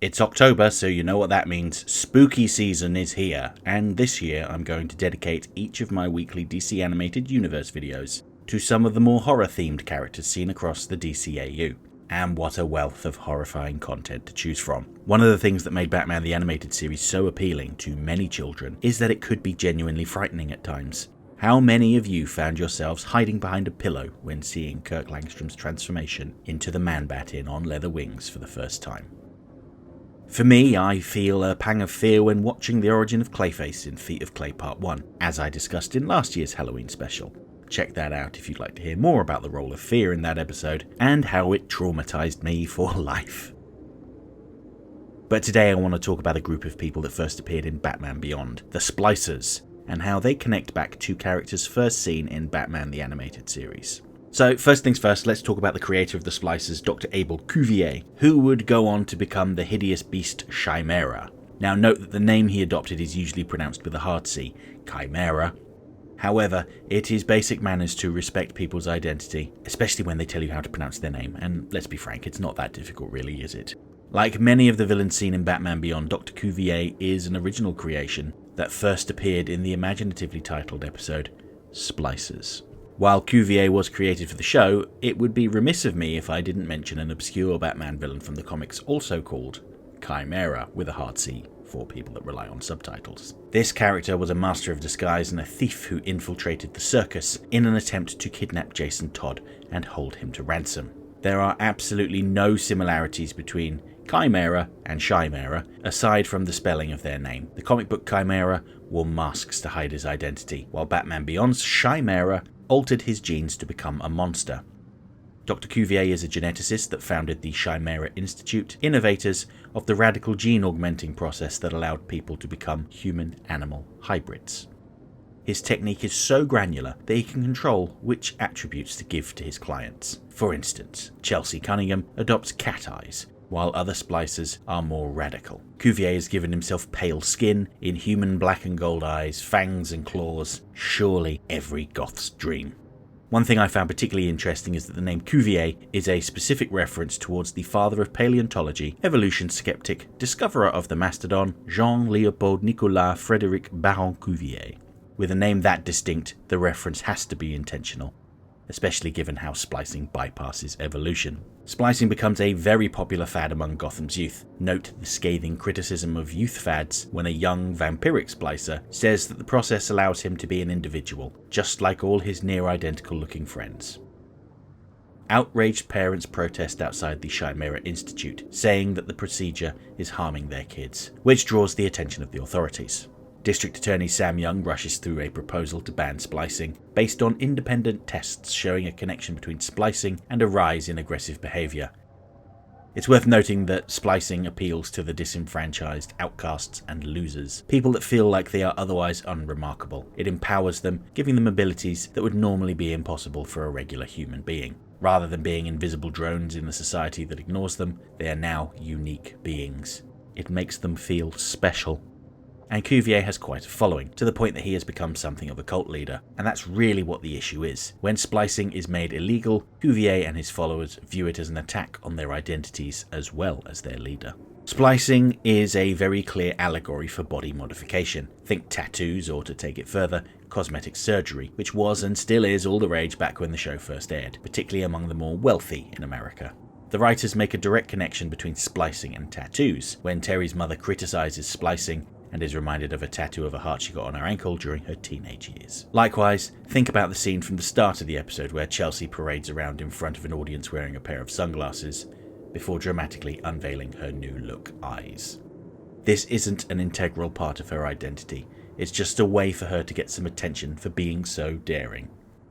It's October, so you know what that means. Spooky season is here, and this year I'm going to dedicate each of my weekly DC Animated Universe videos to some of the more horror-themed characters seen across the DCAU. And what a wealth of horrifying content to choose from. One of the things that made Batman the Animated Series so appealing to many children is that it could be genuinely frightening at times. How many of you found yourselves hiding behind a pillow when seeing Kirk Langstrom's transformation into the Man-Bat on leather wings for the first time? For me, I feel a pang of fear when watching the origin of Clayface in Feet of Clay Part 1, as I discussed in last year's Halloween special. Check that out if you'd like to hear more about the role of fear in that episode, and how it traumatized me for life. But today I want to talk about a group of people that first appeared in Batman Beyond, the Splicers, and how they connect back to characters first seen in Batman the Animated Series. So first things first, let's talk about the creator of the Splicers, Dr. Abel Cuvier, who would go on to become the hideous beast Chimera. Now note that the name he adopted is usually pronounced with a hard C, Chimera. However, it is basic manners to respect people's identity, especially when they tell you how to pronounce their name, and let's be frank, it's not that difficult really, is it? Like many of the villains seen in Batman Beyond, Dr. Cuvier is an original creation that first appeared in the imaginatively titled episode, Splicers. While Cuvier was created for the show, it would be remiss of me if I didn't mention an obscure Batman villain from the comics also called Chimera, with a hard C for people that rely on subtitles. This character was a master of disguise and a thief who infiltrated the circus in an attempt to kidnap Jason Todd and hold him to ransom. There are absolutely no similarities between Chimera and Chimera, aside from the spelling of their name. The comic book Chimera wore masks to hide his identity, while Batman Beyond's Chimera altered his genes to become a monster. Dr. Cuvier is a geneticist that founded the Chimera Institute, innovators of the radical gene augmenting process that allowed people to become human-animal hybrids. His technique is so granular that he can control which attributes to give to his clients. For instance, Chelsea Cunningham adopts cat eyes, while other splicers are more radical. Cuvier has given himself pale skin, inhuman black and gold eyes, fangs and claws, surely every goth's dream. One thing I found particularly interesting is that the name Cuvier is a specific reference towards the father of paleontology, evolution skeptic, discoverer of the mastodon, Jean-Léopold Nicolas Frédéric Baron Cuvier. With a name that distinct, the reference has to be intentional, especially given how splicing bypasses evolution. Splicing becomes a very popular fad among Gotham's youth. Note the scathing criticism of youth fads when a young vampiric splicer says that the process allows him to be an individual, just like all his near-identical looking friends. Outraged parents protest outside the Chimera Institute, saying that the procedure is harming their kids, which draws the attention of the authorities. District Attorney Sam Young rushes through a proposal to ban splicing, based on independent tests showing a connection between splicing and a rise in aggressive behaviour. It's worth noting that splicing appeals to the disenfranchised, outcasts and losers, people that feel like they are otherwise unremarkable. It empowers them, giving them abilities that would normally be impossible for a regular human being. Rather than being invisible drones in the society that ignores them, they are now unique beings. It makes them feel special. And Cuvier has quite a following, to the point that he has become something of a cult leader, and that's really what the issue is. When splicing is made illegal, Cuvier and his followers view it as an attack on their identities as well as their leader. Splicing is a very clear allegory for body modification. Think tattoos, or to take it further, cosmetic surgery, which was and still is all the rage back when the show first aired, particularly among the more wealthy in America. The writers make a direct connection between splicing and tattoos. When Terry's mother criticizes splicing, and is reminded of a tattoo of a heart she got on her ankle during her teenage years. Likewise, think about the scene from the start of the episode where Chelsea parades around in front of an audience wearing a pair of sunglasses, before dramatically unveiling her new look eyes. This isn't an integral part of her identity, it's just a way for her to get some attention for being so daring.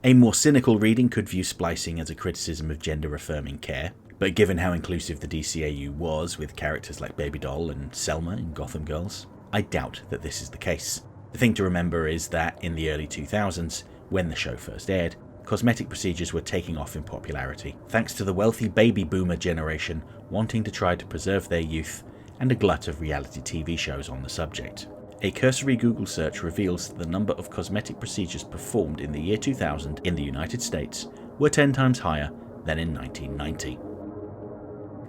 A more cynical reading could view splicing as a criticism of gender-affirming care, but given how inclusive the DCAU was with characters like Baby Doll and Selma in Gotham Girls, I doubt that this is the case. The thing to remember is that in the early 2000s, when the show first aired, cosmetic procedures were taking off in popularity, thanks to the wealthy baby boomer generation wanting to try to preserve their youth and a glut of reality TV shows on the subject. A cursory Google search reveals that the number of cosmetic procedures performed in the year 2000 in the United States were 10 times higher than in 1990.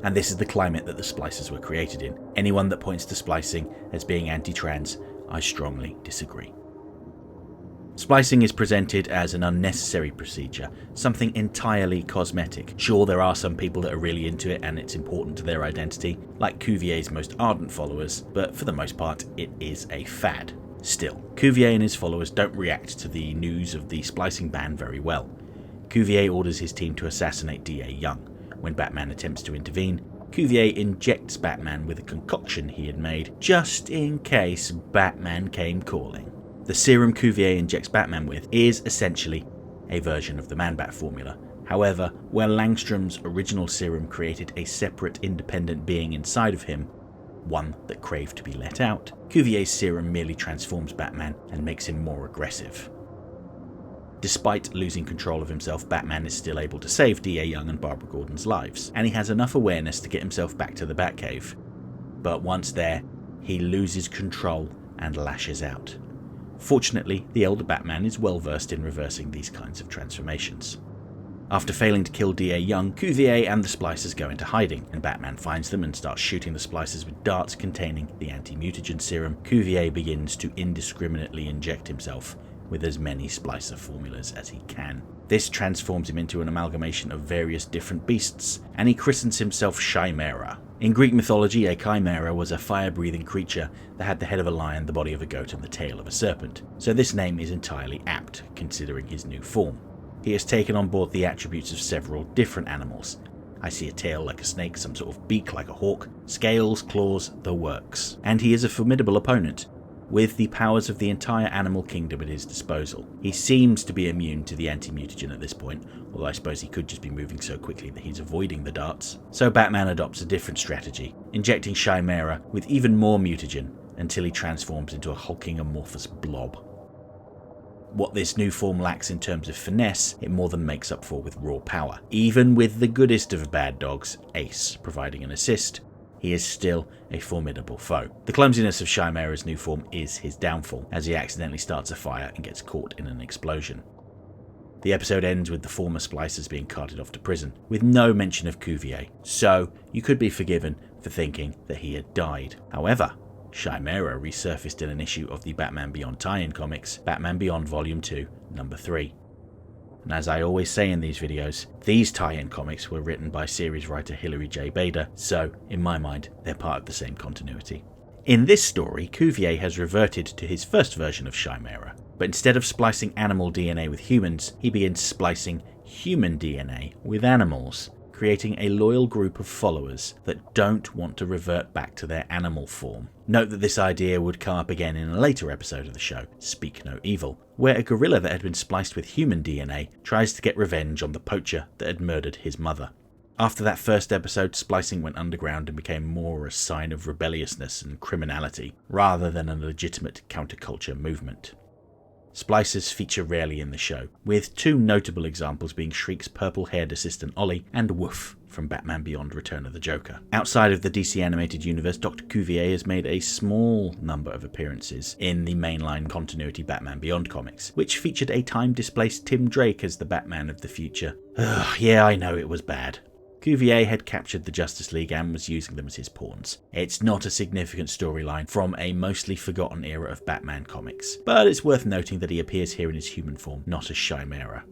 And this is the climate that the Splicers were created in. Anyone that points to splicing as being anti-trans, I strongly disagree. Splicing is presented as an unnecessary procedure, something entirely cosmetic. Sure, there are some people that are really into it and it's important to their identity, like Cuvier's most ardent followers, but for the most part, it is a fad. Still, Cuvier and his followers don't react to the news of the splicing ban very well. Cuvier orders his team to assassinate D.A. Young. When Batman attempts to intervene, Cuvier injects Batman with a concoction he had made, just in case Batman came calling. The serum Cuvier injects Batman with is essentially a version of the Man-Bat formula. However, where Langstrom's original serum created a separate independent being inside of him, one that craved to be let out, Cuvier's serum merely transforms Batman and makes him more aggressive. Despite losing control of himself, Batman is still able to save D.A. Young and Barbara Gordon's lives, and he has enough awareness to get himself back to the Batcave. But once there, he loses control and lashes out. Fortunately, the elder Batman is well versed in reversing these kinds of transformations. After failing to kill D.A. Young, Cuvier and the Splicers go into hiding, and Batman finds them and starts shooting the Splicers with darts containing the anti-mutagen serum. Cuvier begins to indiscriminately inject himself with as many Splicer formulas as he can. This transforms him into an amalgamation of various different beasts, and he christens himself Chimera. In Greek mythology, a chimera was a fire-breathing creature that had the head of a lion, the body of a goat, and the tail of a serpent, so this name is entirely apt, considering his new form. He has taken on board the attributes of several different animals. I see a tail like a snake, some sort of beak like a hawk, scales, claws, the works. And he is a formidable opponent, with the powers of the entire animal kingdom at his disposal. He seems to be immune to the anti-mutagen at this point, although I suppose he could just be moving so quickly that he's avoiding the darts. So Batman adopts a different strategy, injecting Chimera with even more mutagen until he transforms into a hulking amorphous blob. What this new form lacks in terms of finesse, it more than makes up for with raw power. Even with the goodest of bad dogs, Ace, providing an assist, he is still a formidable foe. The clumsiness of Chimera's new form is his downfall, as he accidentally starts a fire and gets caught in an explosion. The episode ends with the former Splicers being carted off to prison, with no mention of Cuvier, so you could be forgiven for thinking that he had died. However, Chimera resurfaced in an issue of the Batman Beyond tie-in comics, Batman Beyond Volume 2, Number 3. And as I always say in these videos, these tie-in comics were written by series writer Hilary J. Bader, so in my mind, they're part of the same continuity. In this story, Cuvier has reverted to his first version of Chimera, but instead of splicing animal DNA with humans, he begins splicing human DNA with animals, creating a loyal group of followers that don't want to revert back to their animal form. Note that this idea would come up again in a later episode of the show, Speak No Evil, where a gorilla that had been spliced with human DNA tries to get revenge on the poacher that had murdered his mother. After that first episode, splicing went underground and became more a sign of rebelliousness and criminality, rather than a legitimate counterculture movement. Splicers feature rarely in the show, with two notable examples being Shriek's purple-haired assistant Ollie and Woof from Batman Beyond Return of the Joker. Outside of the DC animated universe, Dr. Cuvier has made a small number of appearances in the mainline continuity Batman Beyond comics, which featured a time-displaced Tim Drake as the Batman of the future. Yeah, I know it was bad. Cuvier had captured the Justice League and was using them as his pawns. It's not a significant storyline from a mostly forgotten era of Batman comics, but it's worth noting that he appears here in his human form, not as Chimera.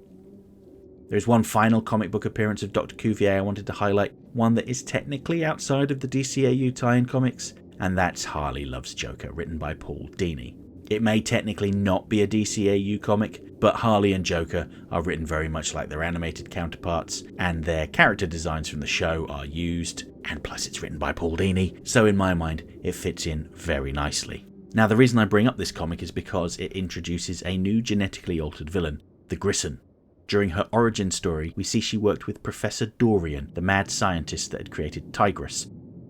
There is one final comic book appearance of Dr. Cuvier I wanted to highlight, one that is technically outside of the DCAU tie-in comics, and that's Harley Loves Joker, written by Paul Dini. It may technically not be a DCAU comic, but Harley and Joker are written very much like their animated counterparts, and their character designs from the show are used, and plus it's written by Paul Dini, so in my mind it fits in very nicely. Now the reason I bring up this comic is because it introduces a new genetically altered villain, the Grissom. During her origin story, we see she worked with Professor Dorian, the mad scientist that had created Tigress,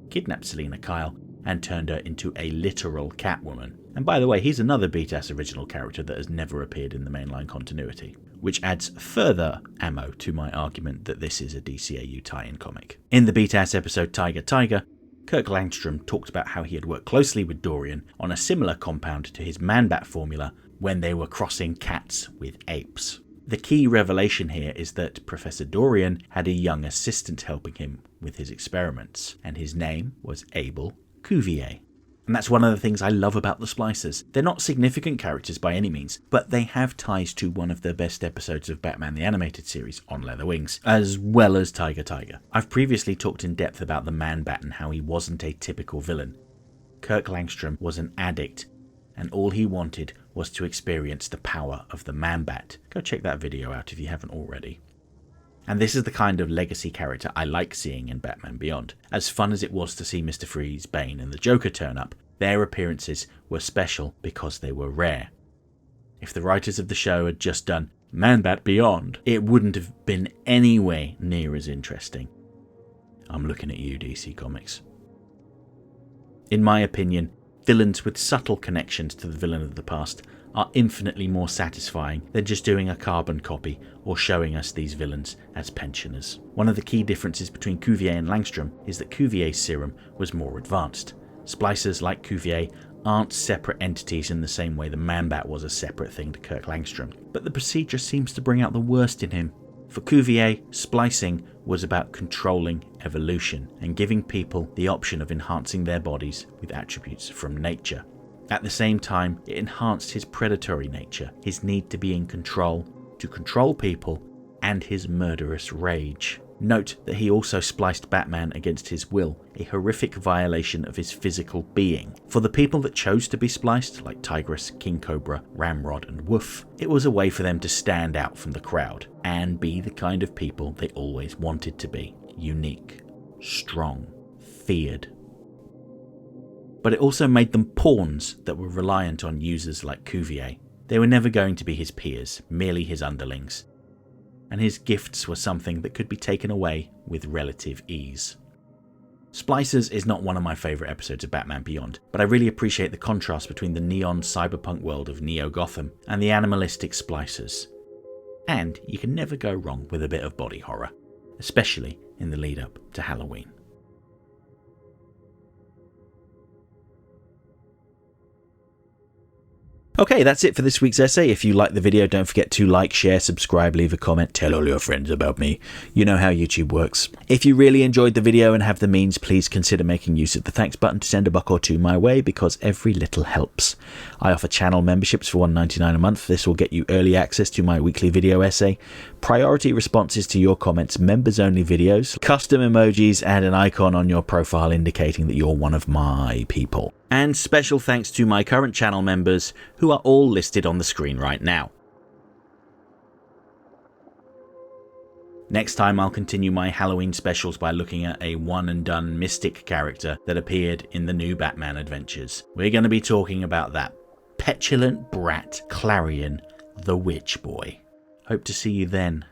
kidnapped Selina Kyle, and turned her into a literal Catwoman. And by the way, he's another beat-ass original character that has never appeared in the mainline continuity, which adds further ammo to my argument that this is a DCAU tie-in comic. In the beat-ass episode Tiger Tiger, Kirk Langstrom talked about how he had worked closely with Dorian on a similar compound to his Man-Bat formula when they were crossing cats with apes. The key revelation here is that Professor Dorian had a young assistant helping him with his experiments, and his name was Abel Cuvier. And that's one of the things I love about the Splicers. They're not significant characters by any means, but they have ties to one of the best episodes of Batman the Animated Series, On Leather Wings, as well as Tiger. I've previously talked in depth about the Man-Bat and how he wasn't a typical villain. Kirk Langstrom was an addict, and all he wanted was to experience the power of the Man-Bat. Go check that video out if you haven't already. And this is the kind of legacy character I like seeing in Batman Beyond. As fun as it was to see Mr. Freeze, Bane and the Joker turn up, their appearances were special because they were rare. If the writers of the show had just done Man-Bat Beyond, it wouldn't have been anywhere near as interesting. I'm looking at you, DC Comics. In my opinion, villains with subtle connections to the villain of the past are infinitely more satisfying than just doing a carbon copy or showing us these villains as pensioners. One of the key differences between Cuvier and Langstrom is that Cuvier's serum was more advanced. Splicers like Cuvier aren't separate entities in the same way the Man-Bat was a separate thing to Kirk Langstrom, but the procedure seems to bring out the worst in him. For Cuvier, splicing was about controlling evolution and giving people the option of enhancing their bodies with attributes from nature. At the same time, it enhanced his predatory nature, his need to be in control, to control people, and his murderous rage. Note that he also spliced Batman against his will, a horrific violation of his physical being. For the people that chose to be spliced, like Tigress, King Cobra, Ramrod and Woof, it was a way for them to stand out from the crowd and be the kind of people they always wanted to be. Unique, strong, feared. But it also made them pawns that were reliant on users like Cuvier. They were never going to be his peers, merely his underlings. And his gifts were something that could be taken away with relative ease. Splicers is not one of my favourite episodes of Batman Beyond, but I really appreciate the contrast between the neon cyberpunk world of Neo Gotham and the animalistic Splicers. And you can never go wrong with a bit of body horror, especially in the lead up to Halloween. Okay, that's it for this week's essay. If you liked the video, don't forget to like, share, subscribe, leave a comment, tell all your friends about me. You know how YouTube works. If you really enjoyed the video and have the means, please consider making use of the thanks button to send a buck or two my way, because every little helps. I offer channel memberships for $1.99 a month. This will get you early access to my weekly video essay, priority responses to your comments, members-only videos, custom emojis, and an icon on your profile indicating that you're one of my people. And special thanks to my current channel members, who are all listed on the screen right now. Next time I'll continue my Halloween specials by looking at a one-and-done mystic character that appeared in the new Batman adventures. We're going to be talking about that petulant brat Clarion, the Witch Boy. Hope to see you then.